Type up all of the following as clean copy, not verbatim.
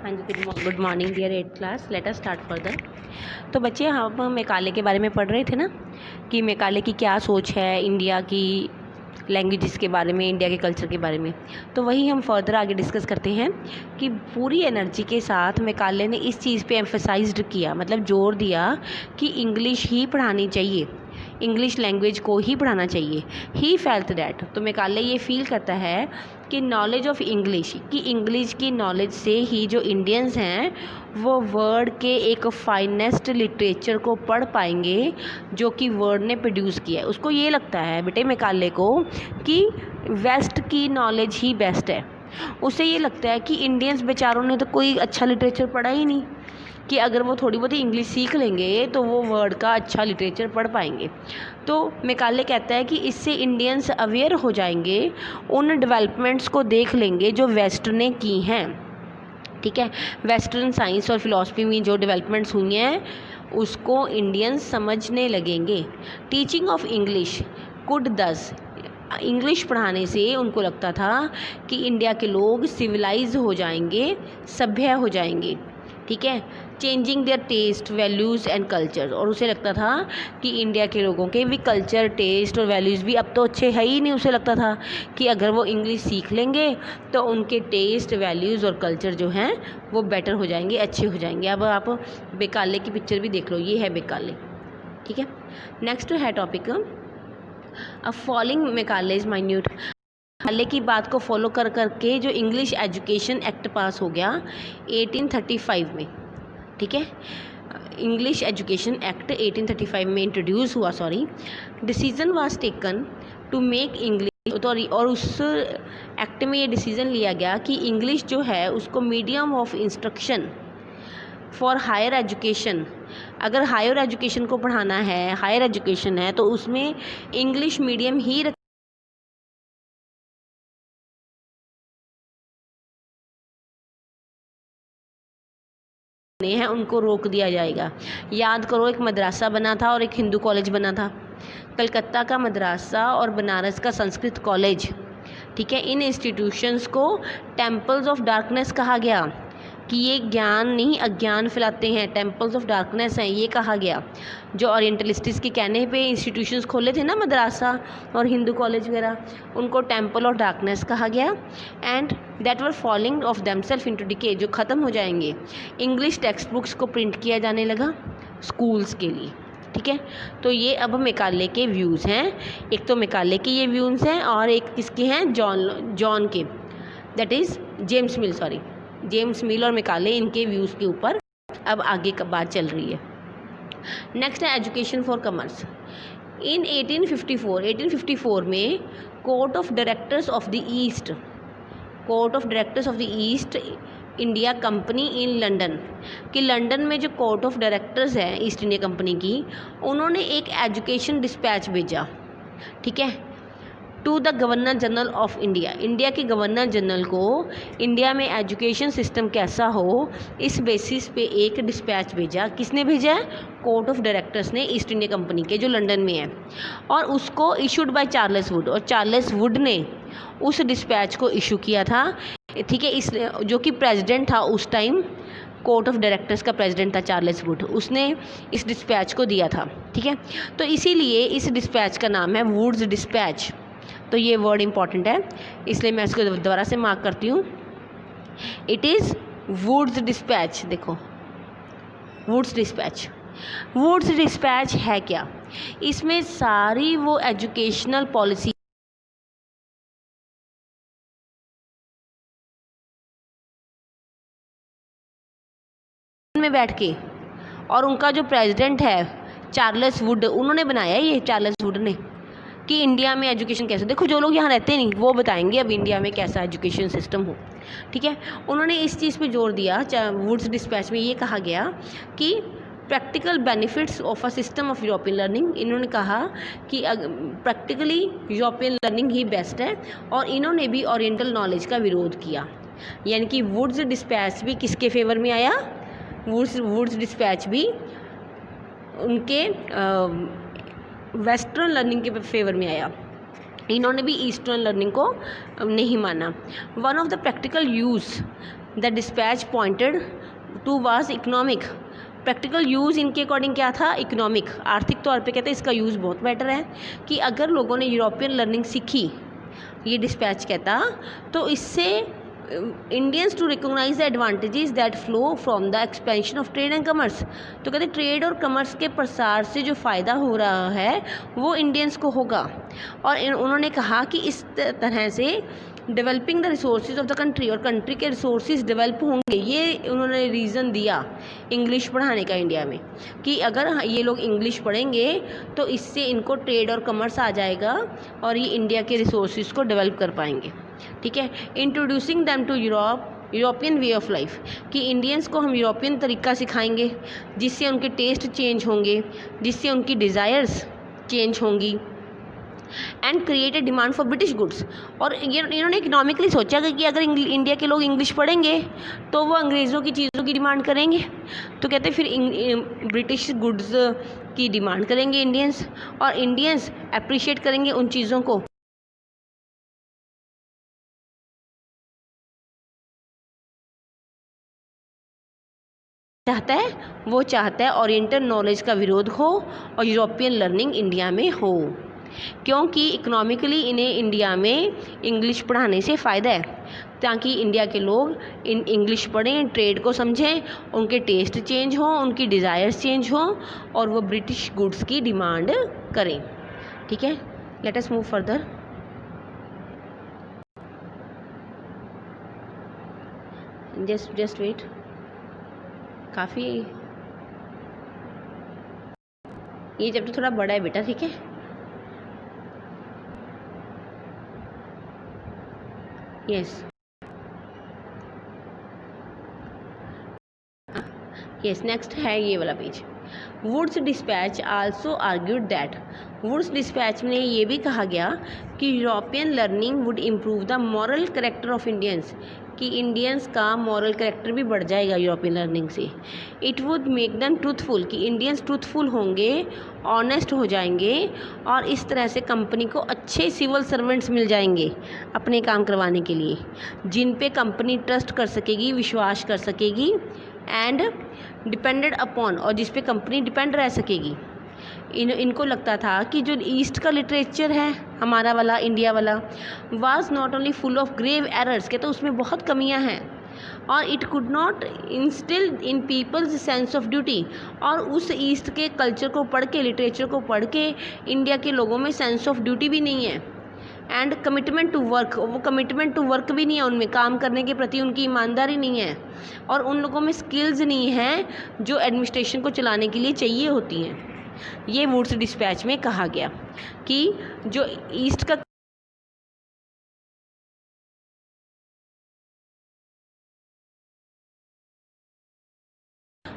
हाँ जी, good morning dear 8th class. Let us start further. तो बच्चे, हम मेकाले के बारे में पढ़ रहे थे ना कि मेकाले की क्या सोच है इंडिया की लैंग्वेजेस के बारे में, इंडिया के कल्चर के बारे में। तो वही हम फर्दर आगे डिस्कस करते हैं कि पूरी एनर्जी के साथ मेकाले ने इस चीज़ पे एम्फसाइज्ड किया, मतलब जोर दिया कि इंग्लिश ही पढ़ानी चाहिए, इंग्लिश लैंग्वेज को ही पढ़ाना चाहिए। ही फेल्ट दैट, तो मेकाले ये फील करता है कि नॉलेज ऑफ इंग्लिश, कि इंग्लिश की नॉलेज से ही जो इंडियंस हैं वो वर्ड के एक फाइनेस्ट लिटरेचर को पढ़ पाएंगे जो कि वर्ड ने प्रोड्यूस किया है। उसको ये लगता है बेटे मेकाले को कि वेस्ट की नॉलेज ही बेस्ट है। उसे ये लगता है कि इंडियंस बेचारों ने तो कोई अच्छा लिटरेचर पढ़ा ही नहीं, कि अगर वो थोड़ी बहुत इंग्लिश सीख लेंगे तो वो वर्ड का अच्छा लिटरेचर पढ़ पाएंगे। तो मेकाले कहता है कि इससे इंडियंस अवेयर हो जाएंगे, उन डेवलपमेंट्स को देख लेंगे जो वेस्ट ने की हैं। ठीक है, वेस्टर्न साइंस और फिलॉसफी में जो डेवलपमेंट्स हुई हैं उसको इंडियंस समझने लगेंगे। टीचिंग ऑफ इंग्लिश कुड दस, इंग्लिश पढ़ाने से उनको लगता था कि इंडिया के लोग सिविलाइज हो जाएंगे, सभ्य हो जाएंगे। ठीक है, changing their taste, values and culture, और उसे लगता था कि इंडिया के लोगों के भी कल्चर, टेस्ट और वैल्यूज़ भी अब तो अच्छे है ही नहीं। उसे लगता था कि अगर वो इंग्लिश सीख लेंगे तो उनके टेस्ट, वैल्यूज़ और कल्चर जो हैं वो बेटर हो जाएंगे, अच्छे हो जाएंगे। अब आप बेकाले की पिक्चर भी देख लो, ये है बेकाले। ठीक है, नेक्स्ट है टॉपिक अब following Macaulay is minute. Macaulay की बात को फॉलो कर करके जो इंग्लिश एजुकेशन एक्ट पास हो गया 1835 में। ठीक है, इंग्लिश एजुकेशन एक्ट 1835 में इंट्रोड्यूस हुआ। Decision was taken to make English, और उस एक्ट में ये डिसीज़न लिया गया कि इंग्लिश जो है उसको medium of instruction for higher education, अगर हायर एजुकेशन को पढ़ाना है, हायर एजुकेशन है तो उसमें इंग्लिश मीडियम ही हैं, उनको रोक दिया जाएगा। याद करो, एक मदरसा बना था और एक हिंदू कॉलेज बना था, कलकत्ता का मदरसा और बनारस का संस्कृत कॉलेज। ठीक है, इन इंस्टीट्यूशंस को टेम्पल्स ऑफ डार्कनेस कहा गया कि ये ज्ञान नहीं अज्ञान फैलाते हैं, टेम्पल्स ऑफ डार्कनेस हैं ये कहा गया। जो ओरिएंटलिस्ट्स के कहने पे इंस्टीट्यूशंस खोले थे ना मदरसा और हिंदू कॉलेज वगैरह, उनको टेम्पल ऑफ डार्कनेस कहा गया। And that were falling of themself into decay, जो ख़त्म हो जाएंगे। इंग्लिश टेक्स्ट बुक्स को प्रिंट किया जाने लगा स्कूल्स के लिए। ठीक है, तो ये अब मेकाले के व्यूज़ हैं। एक तो मेकाले के ये व्यूज़ हैं और एक किसके हैं, जॉन के, दैट इज़ जेम्स मिल और मेकाले, इनके व्यूज़ के ऊपर अब आगे का बात चल रही है। नेक्स्ट है एजुकेशन फॉर कॉमर्स। इन 1854 में court of directors of the East India Company in London, कि लंदन में जो कोर्ट ऑफ डायरेक्टर्स है ईस्ट इंडिया कंपनी की, उन्होंने एक एजुकेशन डिस्पैच भेजा। ठीक है, to the governor general of India, India के गवर्नर जनरल को इंडिया में एजुकेशन सिस्टम कैसा हो इस बेसिस पे एक डिस्पैच भेजा। किसने भेजा है? कोर्ट ऑफ डायरेक्टर्स ने, ईस्ट इंडिया कंपनी के, जो लंदन में है। और उसको इशूड बाय चार्ल्स वुड, और चार्ल्स वुड ने उस डिस्पैच को इशू किया था। ठीक है, इस जो कि प्रेसिडेंट था उस टाइम, कोर्ट ऑफ डायरेक्टर्स का प्रेसिडेंट था चार्ल्स वुड, उसने इस डिस्पैच को दिया था। ठीक है, तो इसीलिए इस डिस्पैच का नाम है वुड्स डिस्पैच। तो ये वर्ड इंपॉर्टेंट है, इसलिए मैं इसको दोबारा से मार्क करती हूँ। It is Wood's dispatch. देखो, वुड्स डिस्पैच है क्या? इसमें सारी वो एजुकेशनल पॉलिसी में बैठ के, और उनका जो प्रेसिडेंट है चार्ल्स वुड, उन्होंने बनाया ये, चार्ल्स वुड ने, कि इंडिया में एजुकेशन कैसे। देखो, जो लोग यहाँ रहते नहीं वो बताएंगे अब इंडिया में कैसा एजुकेशन सिस्टम हो। ठीक है, उन्होंने इस चीज़ पे जोर दिया। वुड्स डिस्पैच में ये कहा गया कि practical benefits of a system of European learning, इन्होंने कहा कि प्रैक्टिकली यूरोपियन लर्निंग ही बेस्ट है, और इन्होंने भी ओरिएंटल नॉलेज का विरोध किया। यानी कि वुड्स डिस्पैच भी किसके फेवर में आया? वुड्स डिस्पैच भी उनके वेस्टर्न लर्निंग के फेवर में आया। इन्होंने भी ईस्टर्न लर्निंग को नहीं माना। One of the practical use the dispatch pointed to was economic. Practical use इनके अकॉर्डिंग क्या था, इकोनॉमिक, आर्थिक तौर पे कहते हैं इसका यूज़ बहुत बेटर है कि अगर लोगों ने यूरोपियन लर्निंग सीखी, ये डिस्पैच कहता, तो इससे Indians to recognise the advantages that flow from the expansion of trade and commerce. तो कहते ट्रेड और कमर्स के प्रसार से जो फ़ायदा हो रहा है वो इंडियंस को होगा। और उन्होंने कहा कि इस तरह से developing the resources of the country, और कंट्री के रिसोर्सेज डेवलप होंगे। ये उन्होंने रीज़न दिया इंग्लिश पढ़ाने का इंडिया में, कि अगर ये लोग इंग्लिश पढ़ेंगे तो इससे इनको ट्रेड और कमर्स आ जाएगा और ये इंडिया के रिसोर्सेज को डेवलप कर पाएंगे। ठीक है। Introducing them to European way of life, कि इंडियंस को हम यूरोपियन तरीका सिखाएंगे जिससे उनके टेस्ट चेंज होंगे, जिससे उनकी डिज़ायर्स चेंज होंगी, and create a demand for British goods. और ये इन्होंने इकोनॉमिकली सोचा कि अगर इंडिया के लोग इंग्लिश पढ़ेंगे तो वो अंग्रेज़ों की चीज़ों की डिमांड करेंगे, तो कहते फिर ब्रिटिश गुड्स की डिमांड करेंगे इंडियंस, और इंडियंस अप्रिशिएट करेंगे उन चीज़ों को। वो चाहता है ओरिएंटल नॉलेज का विरोध हो और यूरोपियन लर्निंग इंडिया में हो, क्योंकि इकोनॉमिकली इन्हें इंडिया में इंग्लिश पढ़ाने से फ़ायदा है, ताकि इंडिया के लोग इंग्लिश पढ़ें, ट्रेड को समझें, उनके टेस्ट चेंज हों, उनकी डिज़ायर्स चेंज हों, और वो ब्रिटिश गुड्स की डिमांड करें। ठीक है, let us move further. Just wait, काफ़ी ये चैप्टर थोड़ा बड़ा है बेटा। ठीक है, यस नेक्स्ट है ये वाला page. Wood's dispatch also argued that, Wood's dispatch में ये भी कहा गया कि European learning would improve the moral character of Indians, कि इंडियंस का मॉरल करेक्टर भी बढ़ जाएगा यूरोपियन लर्निंग से। It would make them truthful, कि इंडियंस ट्रूथफुल होंगे, ऑनेस्ट हो जाएंगे, और इस तरह से कंपनी को अच्छे सिविल सर्वेंट्स मिल जाएंगे अपने काम करवाने के लिए, जिन पे कंपनी ट्रस्ट कर सकेगी, विश्वास कर सकेगी, एंड डिपेंडेड अपॉन, और जिस पे कंपनी डिपेंड रह सकेगी। इनको लगता था कि जो ईस्ट का लिटरेचर है हमारा वाला, इंडिया वाला, was not only full of grave errors, के तो उसमें बहुत कमियां हैं, और it could not instil in people's sense of duty, और उस ईस्ट के कल्चर को पढ़ के, लिटरेचर को पढ़ के इंडिया के लोगों में सेंस ऑफ ड्यूटी भी नहीं है, एंड कमिटमेंट टू वर्क, वो कमिटमेंट टू वर्क भी नहीं है उनमें, काम करने के प्रति उनकी ईमानदारी नहीं है, और उन लोगों में स्किल्स नहीं है जो एडमिनिस्ट्रेशन को चलाने के लिए चाहिए होती हैं। ये वुड्स डिस्पैच में कहा गया कि जो ईस्ट का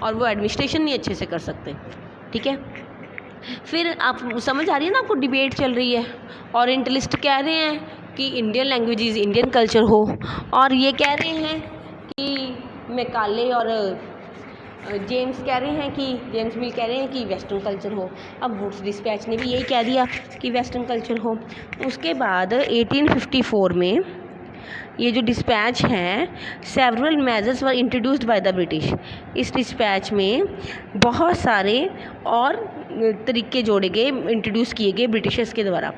और वो एडमिनिस्ट्रेशन नहीं अच्छे से कर सकते। ठीक है, फिर आप समझ आ रही है ना आपको, डिबेट चल रही है। ओरिएंटलिस्ट कह रहे हैं कि इंडियन लैंग्वेजेस इंडियन कल्चर हो, और ये कह रहे हैं कि मैकाले और जेम्स कह रहे हैं कि जेम्स मिल कह रहे हैं कि वेस्टर्न कल्चर हो। अब वुड्स डिस्पैच ने भी यही कह दिया कि वेस्टर्न कल्चर हो। उसके बाद 1854 में ये जो डिस्पैच है, several measures were introduced by the British. इस डिस्पैच में बहुत सारे और तरीके जोड़े गए, इंट्रोड्यूस किए गए ब्रिटिशर्स के द्वारा।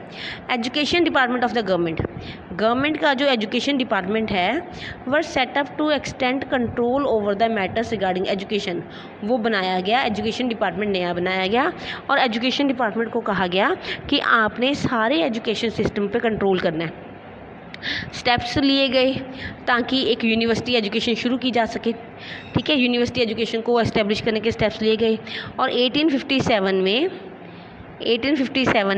Education department of the government का जो एजुकेशन डिपार्टमेंट है were set up to extend control over the matters regarding education, वो बनाया गया, एजुकेशन डिपार्टमेंट नया बनाया गया, और एजुकेशन डिपार्टमेंट को कहा गया कि आपने सारे एजुकेशन सिस्टम पे कंट्रोल करना है। स्टेप्स लिए गए ताकि एक यूनिवर्सिटी एजुकेशन शुरू की जा सके। ठीक है, यूनिवर्सिटी एजुकेशन को एस्टेब्लिश करने के स्टेप्स लिए गए। और 1857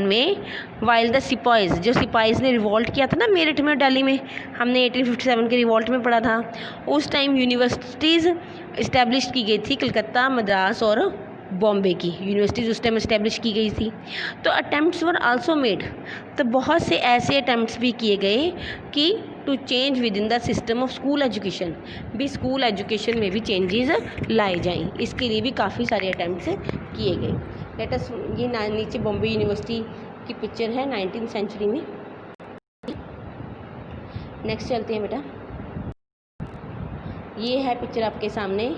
में वाइल द सिपाहीज, जो सिपाहीज ने रिवॉल्ट किया था ना मेरठ में और दिल्ली में, हमने 1857 के रिवॉल्ट में पढ़ा था, उस टाइम यूनिवर्सिटीज़ इस्टेब्लिश की गई थी, कलकत्ता, मद्रास और बॉम्बे की यूनिवर्सिटीज़ उस टाइम इस्टेब्लिश की गई थी। तो अटैम्प्ट्स वर आल्सो मेड, तो बहुत से ऐसे अटैम्प्ट्स भी किए गए कि to change within the system of school education, भी स्कूल एजुकेशन में भी चेंजेस लाए जाएं, इसके लिए भी काफ़ी सारे अटैम्प्ट्स किए गए। लेट अस, ये नीचे बॉम्बे यूनिवर्सिटी की पिक्चर है 19वीं सेंचुरी में। नेक्स्ट चलते हैं बेटा। ये है पिक्चर आपके सामने,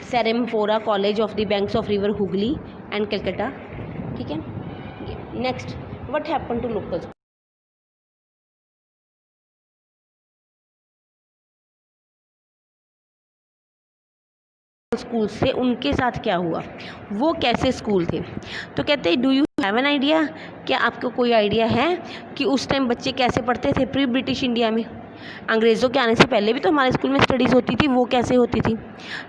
Serampore college of the banks of river Hooghly and Calcutta. ठीक है, next, what happen to local school से, उनके साथ क्या हुआ, वो कैसे स्कूल थे। तो कहते हैं do you have an idea, क्या आपको कोई आइडिया है कि उस टाइम बच्चे कैसे पढ़ते थे प्री ब्रिटिश इंडिया में। अंग्रेज़ों के आने से पहले भी तो हमारे स्कूल में स्टडीज़ होती थी, वो कैसे होती थी।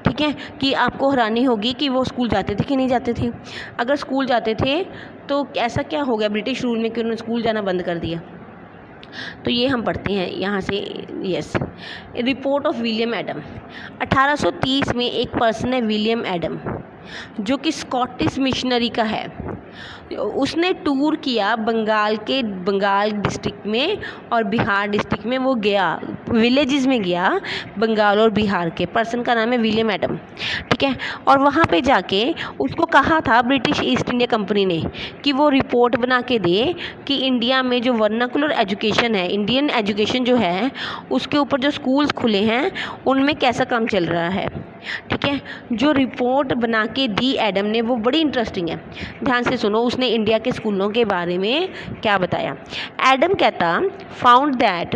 ठीक है, कि आपको हैरानी होगी कि वो स्कूल जाते थे कि नहीं जाते थे। अगर स्कूल जाते थे तो ऐसा क्या हो गया ब्रिटिश रूल में कि उन्होंने स्कूल जाना बंद कर दिया। तो ये हम पढ़ते हैं यहाँ से, yes, report of William Adam. 1830 में एक पर्सन है विलियम एडम, जो कि स्कॉटिश मिशनरी का है। उसने टूर किया बंगाल डिस्ट्रिक्ट में और बिहार डिस्ट्रिक्ट में। वो गया विलेजेस में गया, बंगाल और बिहार के। पर्सन का नाम है विलियम एडम। ठीक है, और वहाँ पे जाके उसको कहा था ब्रिटिश ईस्ट इंडिया कंपनी ने कि वो रिपोर्ट बना के दे कि इंडिया में जो वर्नाकुलर एजुकेशन है, इंडियन एजुकेशन जो है, उसके ऊपर जो स्कूल्स खुले हैं उनमें कैसा काम चल रहा है। ठीक है, जो रिपोर्ट बना के दी एडम ने वो बड़ी इंटरेस्टिंग है, ध्यान से सुनो। उसने इंडिया के स्कूलों के बारे में क्या बताया। एडम कहता फाउंड दैट,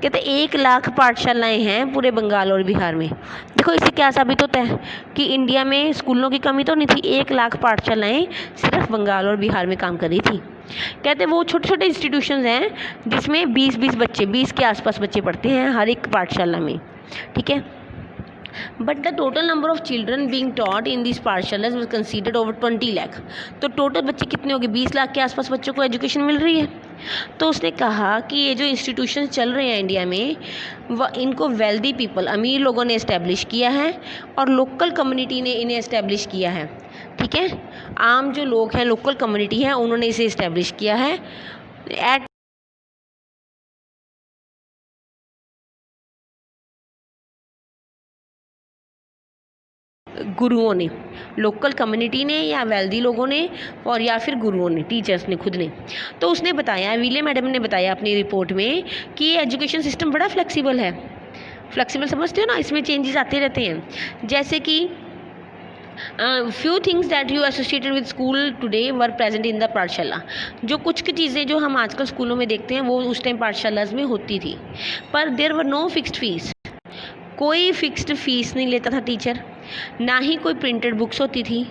कहते 1 लाख पाठशालाएँ हैं पूरे बंगाल और बिहार में। देखो इससे क्या साबित होता है कि इंडिया में स्कूलों की कमी तो नहीं थी, 1 लाख पाठशालाएँ सिर्फ बंगाल और बिहार में काम कर रही थी। कहते वो छोटे छोटे इंस्टीट्यूशंस हैं जिसमें 20-20 बच्चे, 20 के आसपास बच्चे पढ़ते हैं हर एक पाठशाला में। ठीक है, but the total number of children being taught in this पाठशालाज वाज कंसीडर्ड ओवर 20 लाख। तो टोटल बच्चे कितने हो गए, 20 लाख के आसपास बच्चों को एजुकेशन मिल रही है। तो उसने कहा कि ये जो इंस्टीट्यूशन चल रहे हैं इंडिया में, वह इनको वेल्दी पीपल, अमीर लोगों ने इस्टेब्लिश किया है और लोकल कम्युनिटी ने इन्हें इस्टेब्लिश किया है। ठीक है, आम जो लोग हैं, लोकल कम्युनिटी है, उन्होंने इसे इस्टेब्लिश किया है। एट गुरुओं ने, लोकल कम्युनिटी ने या वेल्दी लोगों ने, और या फिर गुरुओं ने, टीचर्स ने खुद ने। तो उसने बताया, विलियम एडम ने बताया अपनी रिपोर्ट में कि ये एजुकेशन सिस्टम बड़ा फ्लेक्सिबल है। फ्लेक्सिबल समझते हो ना, इसमें चेंजेस आते रहते हैं। जैसे कि few things that you associated with school today were present in the पाठशाला। जो कुछ की चीज़ें जो हम आजकल स्कूलों में देखते हैं वो उस टाइम पाठशालाज में होती थी। पर there were no fixed fees, कोई फिक्स्ड फीस नहीं लेता था टीचर, ना ही कोई प्रिंटेड बुक्स होती थी,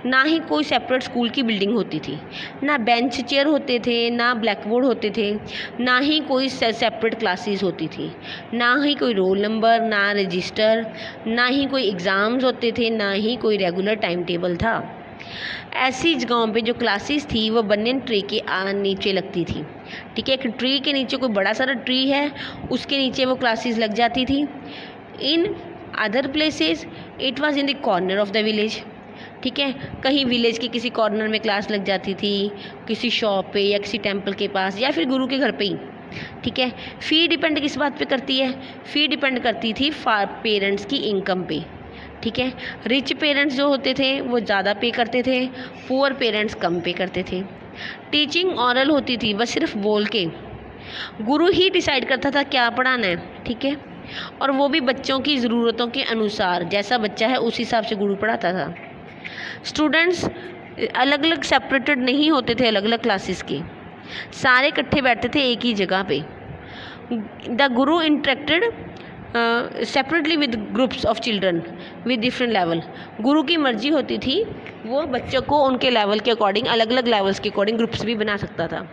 ना ही कोई सेपरेट स्कूल की बिल्डिंग होती थी, ना बेंच चेयर होते थे, ना ब्लैक बोर्ड होते थे, ना ही कोई सेपरेट क्लासेस होती थी, ना ही कोई रोल नंबर, ना रजिस्टर, ना ही कोई एग्ज़ाम्स होते थे, ना ही कोई रेगुलर टाइम टेबल था। ऐसी जगहों पे जो क्लासेस थी वो बनियन ट्री के नीचे लगती थी। ठीक है, एक ट्री के नीचे, कोई बड़ा सारा ट्री है उसके नीचे वो क्लासेस लग जाती थी। In other places it was in the corner of the village. ठीक है, कहीं विलेज के किसी कॉर्नर में क्लास लग जाती थी, किसी शॉप पे या किसी टेंपल के पास या फिर गुरु के घर पे ही। ठीक है, फ़ी डिपेंड किस बात पे करती है, फ़ी डिपेंड करती थी पेरेंट्स की इनकम पे। ठीक है, रिच पेरेंट्स जो होते थे वो ज़्यादा पे करते थे, पुअर पेरेंट्स कम पे करते थे। टीचिंग ऑरल होती थी, बस सिर्फ बोल के। गुरु ही डिसाइड करता था क्या पढ़ाना है। ठीक है, और वो भी बच्चों की ज़रूरतों के अनुसार, जैसा बच्चा है उस हिसाब से गुरु पढ़ाता था। स्टूडेंट्स अलग अलग सेपरेटेड नहीं होते थे, अलग अलग क्लासेस के, सारे इकट्ठे बैठते थे एक ही जगह पे। The Guru interacted separately with groups of children with different level. गुरु की मर्जी होती थी, वो बच्चों को उनके लेवल के अकॉर्डिंग, अलग अलग लेवल्स के अकॉर्डिंग ग्रुप्स भी बना सकता था।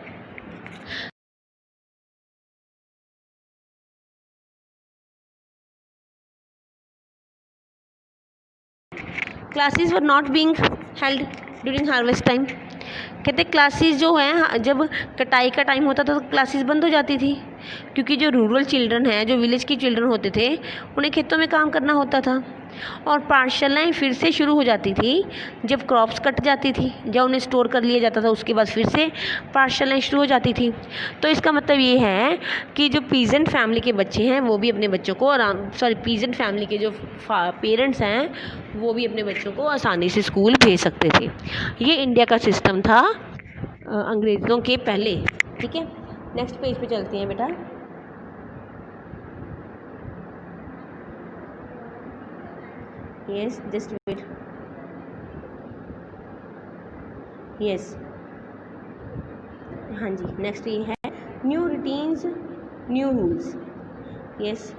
Classes were not being held during harvest time. कहते क्लासेस जो हैं, जब कटाई का टाइम होता था तो क्लासेस बंद हो जाती थी, क्योंकि जो रूरल चिल्ड्रन हैं, जो विलेज के चिल्ड्रन होते थे, उन्हें खेतों में काम करना होता था। और पाठशालाएँ फिर से शुरू हो जाती थी जब क्रॉप्स कट जाती थी, जब उन्हें स्टोर कर लिया जाता था, उसके बाद फिर से पाठशालाएँ शुरू हो जाती थी। तो इसका मतलब ये है कि जो पीजेंट फैमिली के बच्चे हैं वो भी अपने बच्चों को पीजेंट फैमिली के जो पेरेंट्स हैं वो भी अपने बच्चों को आसानी से स्कूल भेज सकते थे। ये इंडिया का सिस्टम था अंग्रेज़ों के पहले। ठीक है, नेक्स्ट पेज पे चलते हैं बेटा। Yes, just wait. यस, हाँ जी, नेक्स्ट ये है new routines new rules. Yes,